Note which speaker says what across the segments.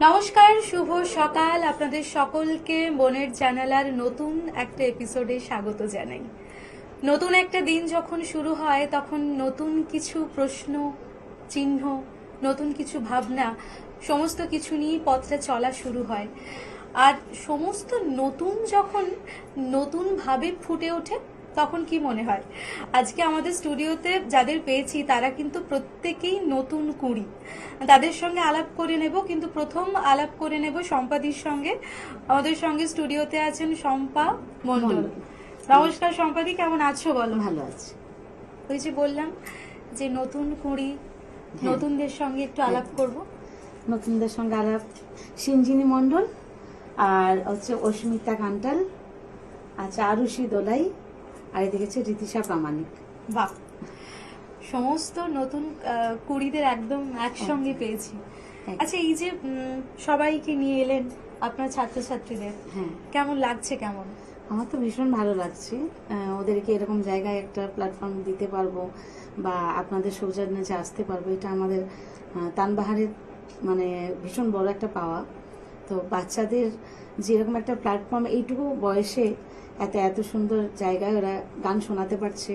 Speaker 1: নমস্কার, শুভ সকাল। আপনাদের সকলকে মনের জানালার নতুন একটা এপিসোডে স্বাগত জানাই। নতুন একটা দিন যখন শুরু হয় তখন নতুন কিছু প্রশ্ন চিহ্ন, নতুন কিছু ভাবনা, সমস্ত কিছু নিয়ে পথটা চলা শুরু হয়। আর সমস্ত নতুন যখন নতুনভাবে ফুটে ওঠে তখন কি মনে হয়? আজকে আমাদের স্টুডিওতে যাদের পেয়েছি তারা কিন্তু প্রত্যেকেই নতুন কুড়ি। তাদের সঙ্গে আলাপ করে নেব, কিন্তু প্রথম আলাপ করে নেব সম্পাদির সঙ্গে। আমাদের সঙ্গে স্টুডিওতে আছেন শম্পা মণ্ডল। নমস্কার সম্পাদি, কেমন আছো বলো?
Speaker 2: ভালো আছে।
Speaker 1: ওই যে বললাম যে নতুন কুড়ি, নতুনদের সঙ্গে একটু আলাপ করব।
Speaker 2: নতুনদের সঙ্গে আলাপ সিঞ্জিনী মণ্ডল, আর হচ্ছে অস্মিতা কান্টাল, আচ্ছা আরুষি দোলাই, আর এদিকে হচ্ছে রীতিশা প্রামাণিক।
Speaker 1: বাহ, সমস্ত নতুন কুড়িদের একদম একসঙ্গে পেয়েছি। আচ্ছা, এই যে সবাইকে নিয়ে এলেন আপনার ছাত্রছাত্রীদের, কেমন লাগছে? কেমন?
Speaker 2: আমার তো ভীষণ ভালো লাগছে। ওদেরকে এরকম জায়গায় একটা প্ল্যাটফর্ম দিতে পারবো বা আপনাদের সৌজন্যে যে আসতে পারবো, এটা আমাদের তানবাহারের মানে ভীষণ বড় একটা পাওয়া। তো বাচ্চাদের যে এরকম একটা প্ল্যাটফর্ম, এইটুকু বয়সে এত সুন্দর জায়গায় ওরা গান শোনাতে পারছে,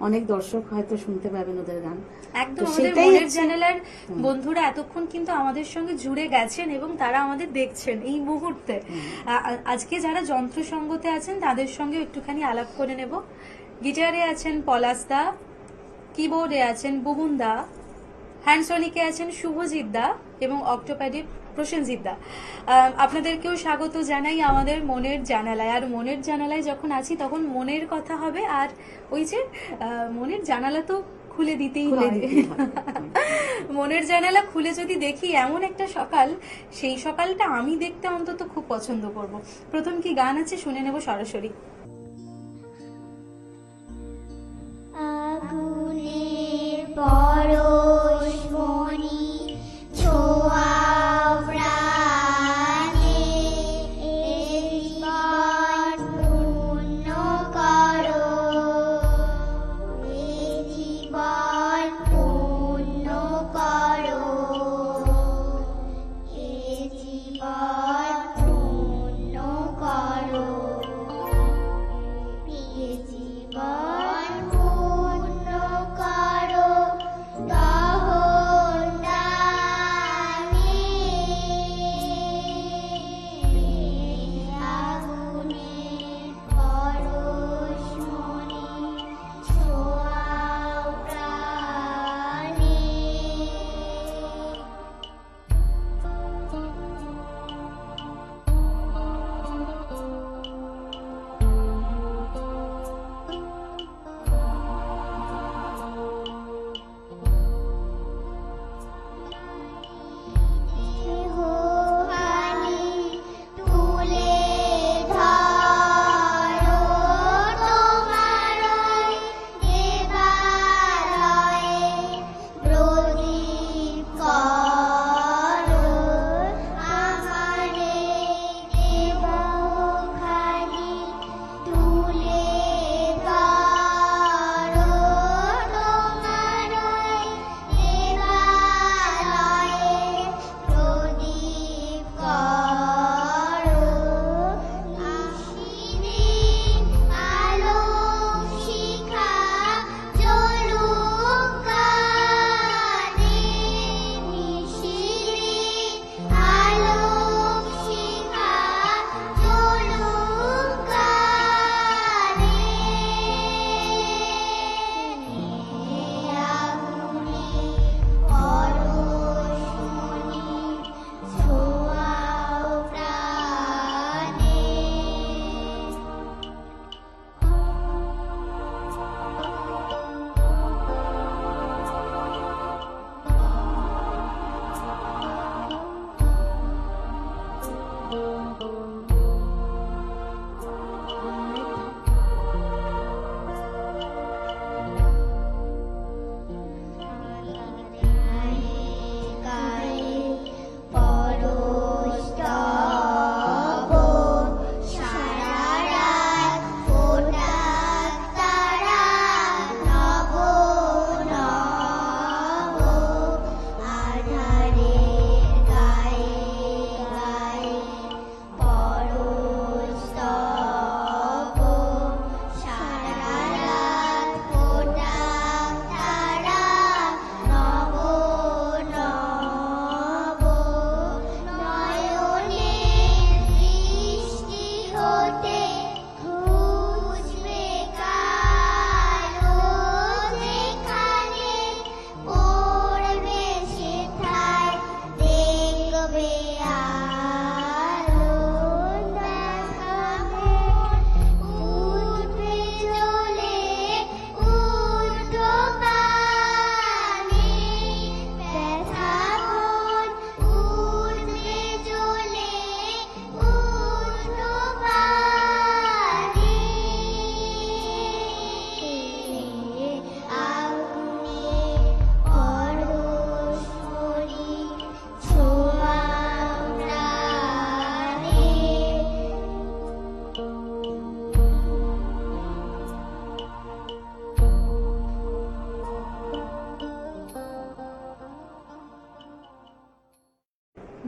Speaker 2: অনেক দর্শক হয়তো শুনতে পাবেন ওদের গান।
Speaker 1: একদম, আমাদের মনের জানালার বন্ধুরা এতক্ষণ কিন্তু আমাদের সঙ্গে জুড়ে গেছেন এবং তারা আমাদের দেখছেন এই মুহূর্তে। আজকে যারা যন্ত্র সঙ্গতে আছেন তাদের সঙ্গে একটুখানি আলাপ করে নেব। গিটারে আছেন পলাশদা, কিবোর্ডে আছেন বুবুনদা, হ্যান্ডসনিকে আছেন শুভজিৎ দা এবং অক্টোপ্যাডে প্রসেনজিৎ দা। আপনাদেরকেও স্বাগত জানাই আমাদের মনের জানালায়। আর মনের জানালায় যখন আছি তখন মনের কথা হবে, আর ওই যে মনের জানালা তো খুলে দিতেই হয়। মনের জানালা খুলে যদি দেখি এমন একটা সকাল, সেই সকালটা আমি দেখতে অন্তত খুব পছন্দ করব। প্রথম কি গান আছে শুনে নেব সরাসরি।
Speaker 3: আগুনের পরশমণি ছোঁয়া প্রাণে, এ জীবন পূর্ণ করো, এ জীবন পূর্ণ করো, এ জীবন পূর্ণ করো।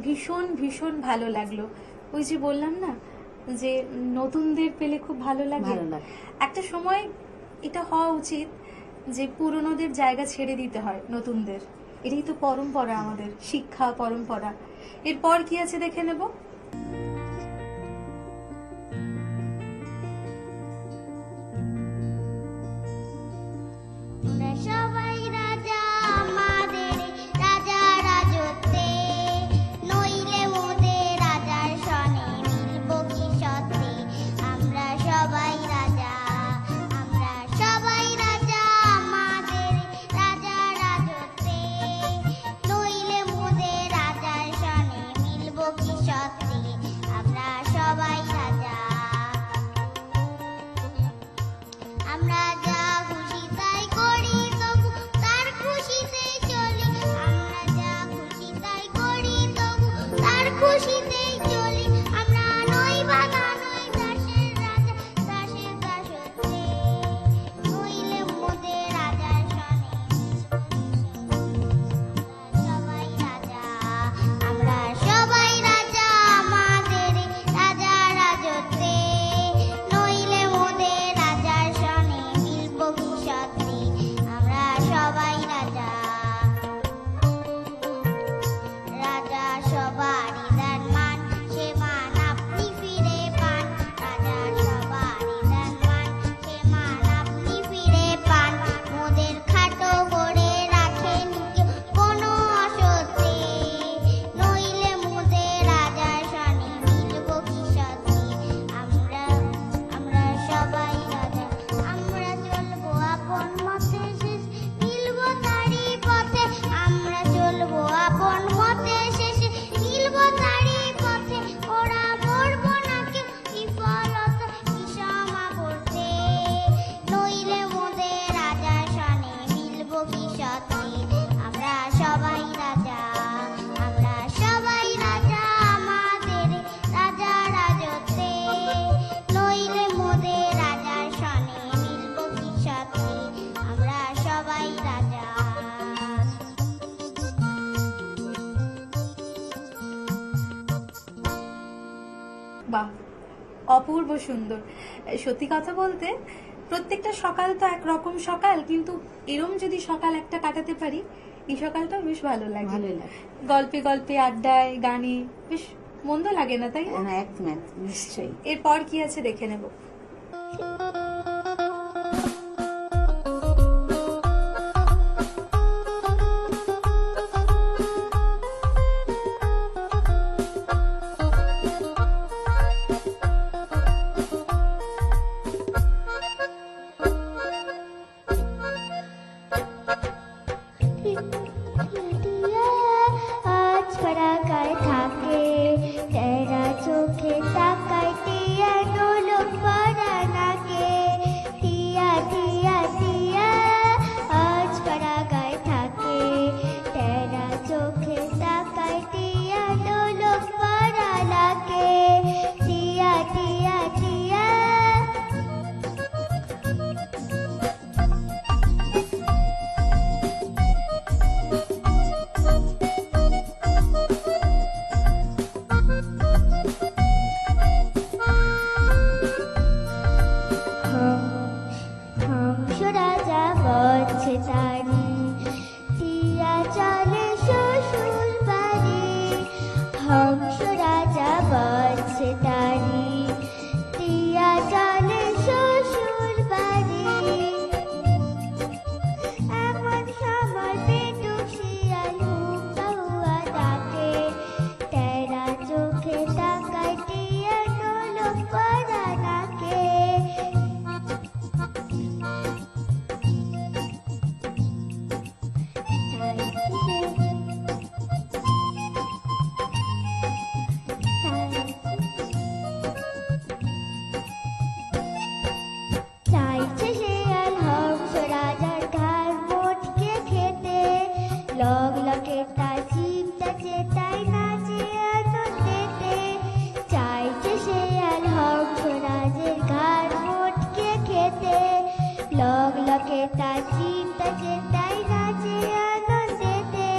Speaker 1: ভীষণ ভীষণ ভালো লাগলো। ওই যে বললাম না যে নতুনদের পেলে খুব ভালো লাগে।
Speaker 2: ভালো লাগে।
Speaker 1: একটা সময় এটা হওয়া উচিত যে পুরনোদের জায়গা ছেড়ে দিতে হয় নতুনদের। এটাই তো পরম্পরা, আমাদের শিক্ষা পরম্পরা। এরপর কি আছে দেখে নেব।
Speaker 3: আমরা সবাই রাজা আমাদের রাজা রাজত্বে, নইলে মোদের রাজার সনে মিলব কি সত্যি। আমরা সবাই রাজা, আমরা সবাই রাজা আমাদের রাজা রাজত্বে, নইলে মোদের রাজার সনে মিলব কি সত্যি। আমরা সবাই রাজা, আমরা যা খুশি তাই করি তবু তার খুশিতেই চলি। আমরা যা খুশি তাই করি তবু তার খুশিতেই চলি। আমরা নই বাধা নই দাসের রাজা, দাসের দাসত্বে, নইলে মোদের রাজার সনে। সবাই রাজা, আমরা সবাই রাজা আমাদের রাজা রাজত্বে, নইলে মোদের রাজার সনে মিলব কি সত্যি। আমরা সবাই রাজা, রাজা সবারই দেন মান, সে মান আপনি ফিরে পান। রাজা সবারই দেন মান, সে মান আপনি ফিরে পান। মোদের খাটো করে রাখেন কেউ কোনো অসত্যে, নইলে মোদের রাজার সনে মিলব কি সত্যি। আমরা সবাই রাজা, আমরা চলবো আপন মতে শেষ মিলব তারই পথে। আমরা চলবো আপন মতে শেষে মিলব তারই পথে। ওরা মরব না কেউ বিফলতা বিষমা করতে, নইলে মোদের রাজার সনে মিলব কি সত্যি। আমরা সবাই রাজা, আমরা সবাই রাজা আমাদের রাজা রাজত্বে, নইলে মোদের রাজার সনে মিলব কি সত্যি। আমরা সবাই রাজা।
Speaker 1: বাহ, অপূর্ব সুন্দর। সত্যি কথা বলতে প্রত্যেকটা সকাল তো একরকম সকাল, কিন্তু এরম যদি সকাল একটা কাটাতে পারি, এই সকালটাও বেশ ভালো লাগে।
Speaker 2: ভালোই লাগে।
Speaker 1: গল্পে গল্পে আড্ডায় গানে বেশ মন্দ লাগে না, তাই না?
Speaker 2: হ্যাঁ, একদম নিশ্চয়ই।
Speaker 1: এরপর কি আছে দেখে নেব।
Speaker 3: আজ পাড়াগায় থাকে তেরা চোখে তাকায় টিয়া ডোলক পড়া নাকে। টিয়া টিয়া টিয়া আজ পাড়াগায় থাকে তেরা চোখে তাকায় টিয়া ডোলক পড়া নাকে। টিয়া টিয়া টিয়া হংস রাজা বলছে তারি, টিয়া চলে শ্বশুর বাড়ি। হংস রাজা বলছে তারি, টিয়া চলে শ্বশুর বাড়ি। এমন সময় পেটুক শিয়াল হুক্কা হুয়া ডাকে, তেরা চোখে তাকায় টিয়া ডোলক পড়া নাকে। চাইছে শেয়াল হংস রাজার ঘাড় মোটকে খেতে, লগলকে তার চিন্তা চেতাই নাচে আনন্দেতে। চাইছে শেয়াল হংস রাজের ঘাড় মোটকে খেতে, লগলকে তার চিন্তা চেতাই নাচে আনন্দেতে।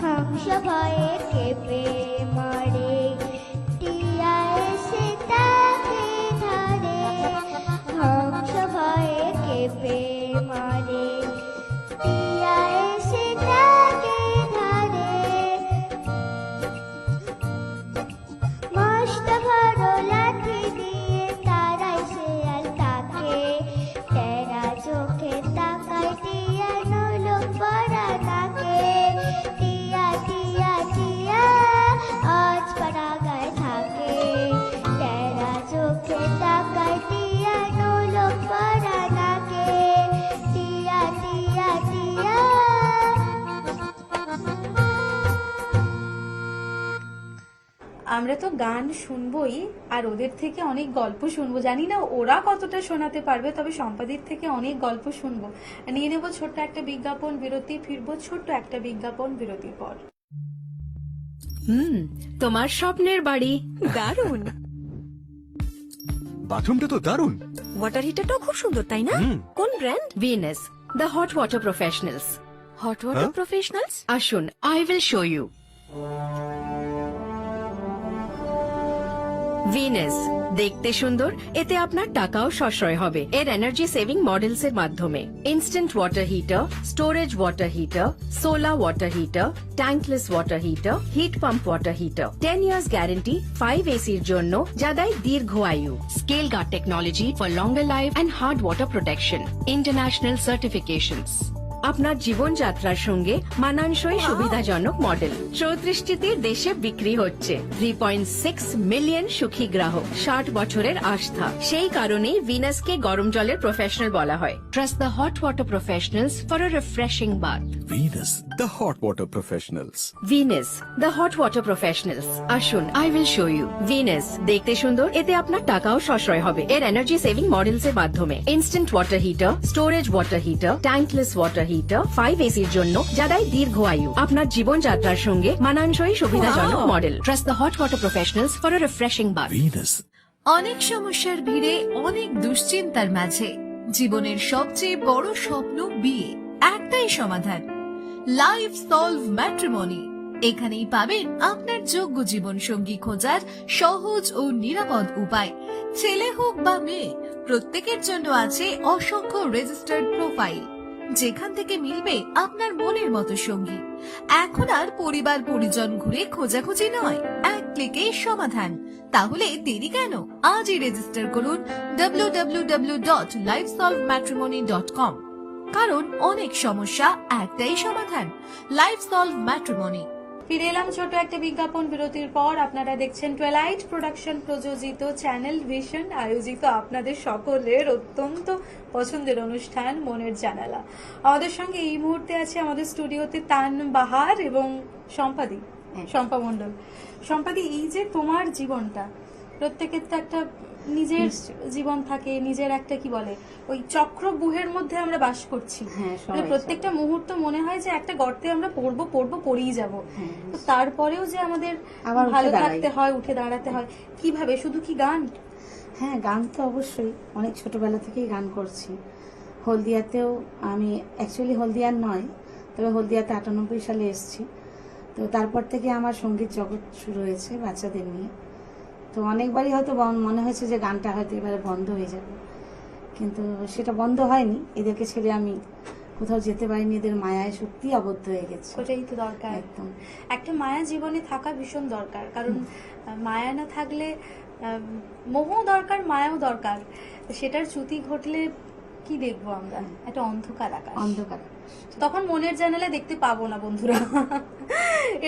Speaker 3: হংস ভয়ে কেঁপে মরে, টিয়া এসে তাকে ধরে, হংস ভয়ে কেঁপে মরে, টিয়া এসে তাকে ধরে। মস্ত বড় লাঠি দিয়ে তারাই শেয়াল তাকে, টেরা চোখে তাকায় টিয়া নোলক পরা তাকে। টিয়া টিয়া টিয়া আজ পাড়াগায় থাকে, টেরা চোখে তাকায় টিয়া নোলক পরা তাকে। টিয়া টিয়া টিয়া।
Speaker 1: আমরা তো গান শুনবোই, আর ওদের থেকে অনেক গল্প শুনবো। জানি না ওরা কতটা শোনাতে পারবে, তবে সম্পাদির থেকে অনেক গল্প শুনবো। নিয়ে নেবো ছোট্ট একটা বিজ্ঞাপন বিরতি, ফিরবো ছোট্ট একটা বিজ্ঞাপন বিরতির পর।
Speaker 4: তোমার স্বপ্নের বাড়ি দারুণ।
Speaker 5: বাথরুমটা তো দারুণ।
Speaker 4: ওয়াটার হিটারটাও খুব সুন্দর, তাই না? কোন brand? Venus, the hot water professionals. Hot water professionals, আসুন, I will show you. Venus দেখতে সুন্দর, এতে আপনার টাকাও সাশ্রয় হবে। এর এনার্জি সেভিং মডেলস এর মাধ্যমে instant water heater, storage water heater, solar water heater, tankless water heater, heat pump water heater. 10 years guarantee 5 এসির জন্য, যা দেয় দীর্ঘ আয়ু। Scale guard technology for longer life and hard water protection. International certifications. আপনার জীবনযাত্রার সঙ্গে মানানসই সুবিধাজনক মডেল 34টি দেশে বিক্রি হচ্ছে। 3.6 মিলিয়ন সুখী গ্রাহক, 60 বছরের আস্থা। সেই কারণেই ভিনাসকে গরম জলের প্রফেশনাল বলা হয়। Trust the hot water professionals for a refreshing bath.
Speaker 5: Venus, the hot water professionals.
Speaker 4: Venus, the hot water professionals. আসুন, I will show you. Venus দেখতে সুন্দর, এতে আপনার টাকাও সাশ্রয় হবে। এর এনার্জি সেভিং মডেলস এর মাধ্যমে instant water heater, storage water heater, tankless water heater, 5 এসির জন্য, যা দেয় দীর্ঘ আয়ু। আপনার জীবনযাত্রার সঙ্গে মানানসই সুবিধাজনক model. Trust the hot water professionals for a refreshing bath.
Speaker 5: Venus.
Speaker 6: অনেক সমস্যার ভিড়ে, অনেক দুশ্চিন্তার মাঝে জীবনের সবচেয়ে বড় স্বপ্ন বিয়ে, একটাই সমাধান, লাইফ সলভ ম্যাট্রিমনি। এখানেই পাবেন আপনার যোগ্য জীবন সঙ্গী খোঁজার সহজ ও নিরাপদ উপায়। ছেলে হোক বা মেয়ে, প্রত্যেকের জন্য আছে অসংখ্য রেজিস্টার্ড প্রোফাইল, যেখান থেকে মিলবে আপনার মনের মতো সঙ্গী। এখন আর পরিবার পরিজন ঘুরে খোঁজাখুঁজি নয়, এক ক্লিকে সমাধান। তাহলে দেরি কেন? আজই রেজিস্টার করুন www.lifesolvematrimony.com। কারণ অনেক সমস্যা, একটাই সমাধান, লাইফ সলভ ম্যাট্রিমনি।
Speaker 1: ফিরে এলাম ছোট একটা বিজ্ঞাপন বিরতির পর। আপনারা দেখছেন টুয়েলাইট প্রোডাকশন প্রযোজিত, চ্যানেল ভিশন আয়োজিত আপনাদের সকলের অত্যন্ত পছন্দের অনুষ্ঠান মনের জানালা। আমাদের সঙ্গে এই মুহূর্তে আছে আমাদের স্টুডিওতে তান বাহার এবং সম্পাদি, শম্পা মণ্ডল। সম্পাদি, এই যে তোমার জীবনটা, প্রত্যেকের তো একটা নিজের জীবন থাকে, নিজের একটা কি বলে ওই চক্রব্যূহের মধ্যে আমরা বাস করছি।
Speaker 2: হ্যাঁ, সবাই,
Speaker 1: মানে প্রত্যেকটা মুহূর্ত মনে হয় যে একটা গর্তে আমরা পড়েই যাব। তো তারপরেও যে আমাদের
Speaker 2: আবার
Speaker 1: ভালো
Speaker 2: উঠে
Speaker 1: থাকতে হয়, উঠে দাঁড়াতে হয়, কিভাবে? শুধু কি গান?
Speaker 2: হ্যাঁ, গান তো অবশ্যই অনেক ছোটবেলা থেকেই গান করছি। হলদিয়াতেও আমি অ্যাকচুয়ালি হলদিয়ার নয়, তবে হলদিয়াতে 98 সালে এসেছি। তো তারপর থেকে আমার সঙ্গীত জগৎ শুরু হয়েছে বাচ্চাদের নিয়ে। তো অনেকবারই হয়তো মনে হয়েছে যে গানটা হয়তো এবারে বন্ধ হয়ে যাবে, কিন্তু সেটা বন্ধ হয়নি। এদেরকে ছেড়ে আমি কোথাও যেতে পারিনি, এদের মায়ায় সত্যি আবদ্ধ হয়ে গেছে।
Speaker 1: ওটাই তো দরকার,
Speaker 2: একদম।
Speaker 1: একটা মায়া জীবনে থাকা ভীষণ দরকার, কারণ মায়া না থাকলে মোহ দরকার, মায়াও দরকার। সেটার চ্যুতি ঘটলে কি দেখবো আমরা? একটা অন্ধকার আকাশ,
Speaker 2: অন্ধকার।
Speaker 1: তখন মনের জানালা দেখতে পাবো না বন্ধুরা।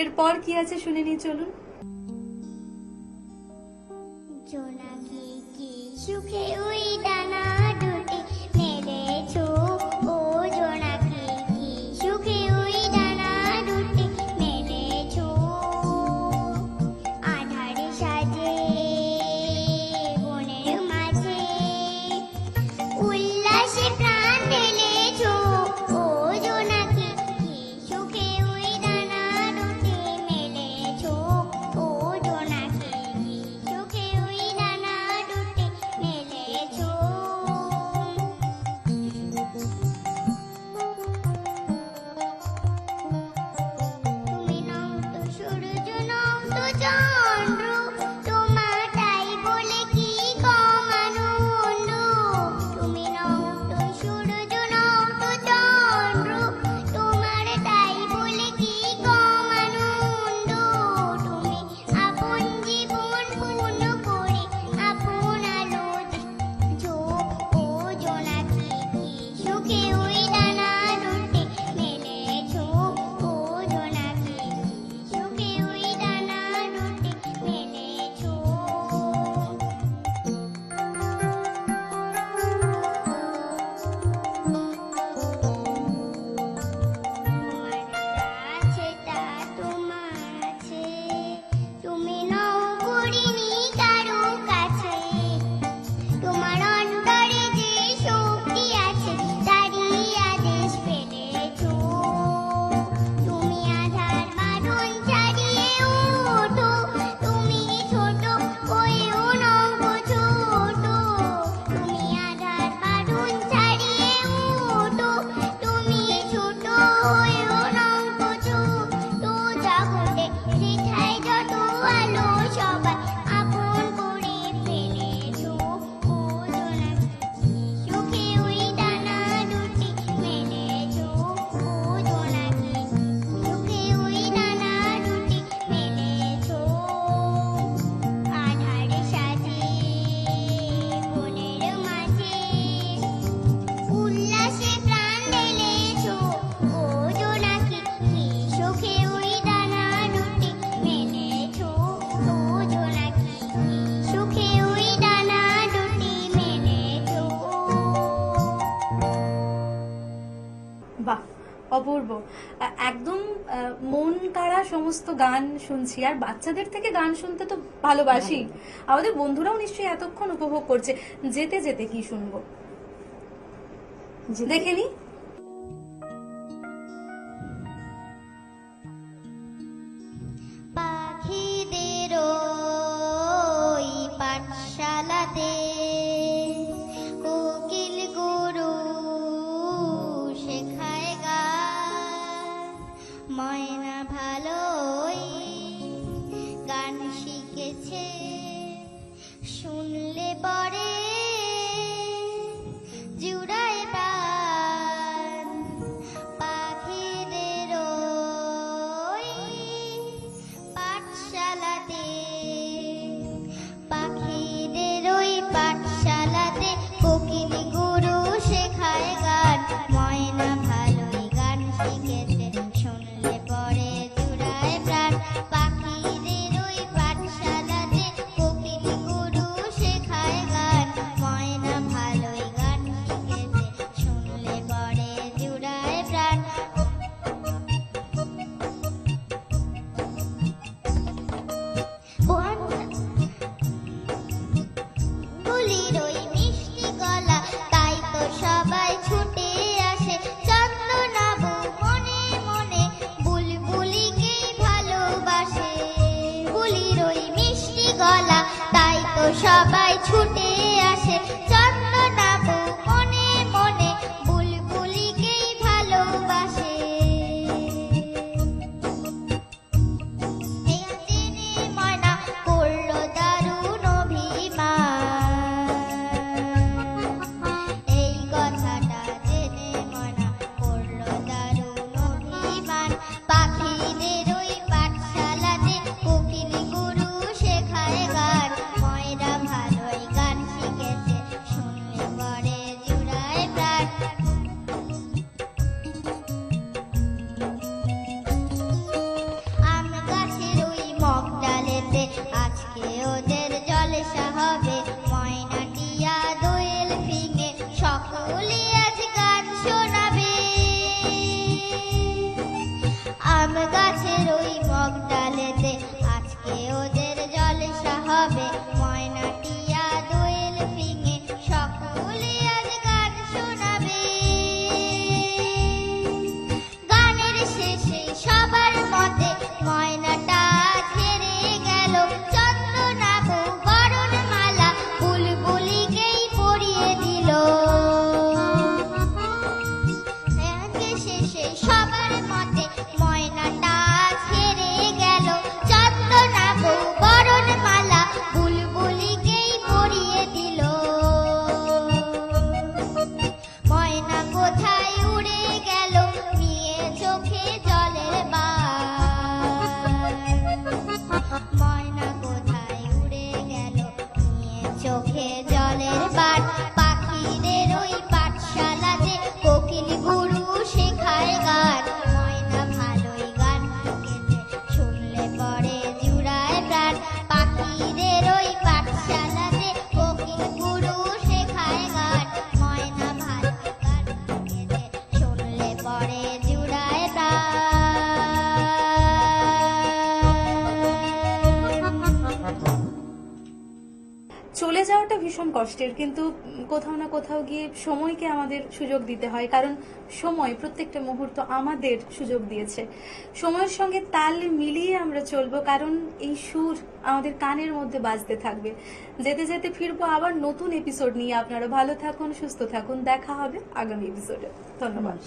Speaker 1: এরপর কি আছে শুনে নিয়ে চলুন।
Speaker 3: জোনাকি কি সুখে ওই ডানা দুটি মেলেছো, ও জোনাকি কি সুখে ওই ডানা দুটি মেলেছো। আধারে সাজে বনের মাঝে উল্লাসে প্রাণ ঢেলেছো, ও জোনাকি কি সুখে ওই ডানা দুটি মেলেছো, ও জোনাকি কি সুখে ওই ডানা দুটি মেলেছো। তো চন্দ্র তোমার তাই বলে কি কম আনন্দ তুমি নও তো সূর্য নও তো চন্দ্র তোমার তাই বলে কি কম আনন্দ তুমি আপন জীবন পূর্ণ করে আপন আলো চোখ ও জোনাকি কি সুখে ওই ডানা দুটি মেলেছো ও জোনাকি সুখে ওই ডানা দুটি মেলেছো তোমার কাছেটা তোমার আছে তুমি নও করিনি কারো কাছে তোমার অন্তরে যে শক্তি আছে তারই আদেশ পেলেছো তুমি আধার বাঁধন ছাড়িয়ে ওঠো তুমি ছোট হয়েও নও গো ছোট তুমি আধার বাঁধন ছাড়িয়ে ওঠো তুমি ছোট হয়েও নও গো ছোট জগতে যেথায় যত আলো সবাই আপন করে ফেলেছো ও জোনাকি সুখে ওই ডানা দুটি মেলেছো ও জোনাকি সুখে ওই ডানা দুটি মেলেছো আধার সাজে বনের মাঝে উল্লাসে প্রাণ ঢেলেছো ও জোনাকি কি সুখে ওই ডানা দুটি মেলেছো ও জোনাকি কি সুখে ওই ডানা দুটি মেলেছো
Speaker 1: বাহ, অপূর্ব। একদম মন কাড়া সমস্ত গান শুনছি, আর বাচ্চাদের থেকে গান শুনতে তো ভালোবাসি। আমাদের বন্ধুরাও নিশ্চয়ই এতক্ষণ উপভোগ করছে। যেতে যেতে কি শুনবো দেখে নি।
Speaker 3: পাখিদের ওই পাঠশালাতে কোকিল গুরু শেখায় গান ময়না ভালোই গান শিখেছে শুনলে পরে জুড়ায় প্রাণ পাখিদের ওই পাঠশালাতে পাখিদের ওই পাঠশালাতে কোকিল গুরু শেখায় গান ময়না ভালোই গান শিখেছে শুনলে পরে জুড়ায় প্রাণ পাখিদের ওই পাঠশালাতে কোকিল গুরু শেখায় গান ময়না ভালোই গান শিখেছে শুনলে পরে জুড়ায় প্রাণ বুলির ওই মিষ্টি গলা তাই তো সবাই ছুটে আসে চন্দনাবু মনে মনে বুলবুলিকেই ভালোবাসে বুলির ওই মিষ্টি গলা তাই তো সবাই ছুটে আসে চন্দনাবু মনে মনে বুলবুলিকেই ভালোবাসে এই দিনে ময়না করলো দারুণ অভিমান এই কথাটা জেনে ময়না করলো দারুণ অভিমান পাখিদের ওই পাঠশালাতে কোকিল গুরু শেখায় গান ময়না ভালোই গান শিখেছে শুনলে পরে জুড়ায় প্রাণ আম গাছের ওই মগ ডালেতে আজকে ওদের জলসা হবে ময়না টিয়া দোয়েল ফিঙে সকলে আজ গান শোনাবে আম গাছের ওই মগ ডালেতে আজকে ওদের জলসা হবে ময়না টিয়া দোয়েল ফিঙে সকলে আজ গান শোনাবে গানের শেষে সবার মতে ময়নাটা ছেড়ে গেল চন্দনাবু বরণমালা বুলবুলিকেই পরিয়ে দিল শেষে সবার মতে ময়নাটা ছেড়ে গেল চন্দনাবু
Speaker 1: কষ্টের, কিন্তু কোথাও না কোথাও গিয়ে সময়কে আমাদের সুযোগ দিতে হয়, কারণ সময় প্রত্যেকটা মুহূর্ত আমাদের সুযোগ দিয়েছে। সময়ের সঙ্গে তাল মিলিয়ে আমরা চলবো, কারণ এই সুর আমাদের কানের মধ্যে বাজতে থাকবে। যেতে যেতে ফিরবো আবার নতুন এপিসোড নিয়ে। আপনারা ভালো থাকুন, সুস্থ থাকুন, দেখা হবে আগামী এপিসোডে। ধন্যবাদ।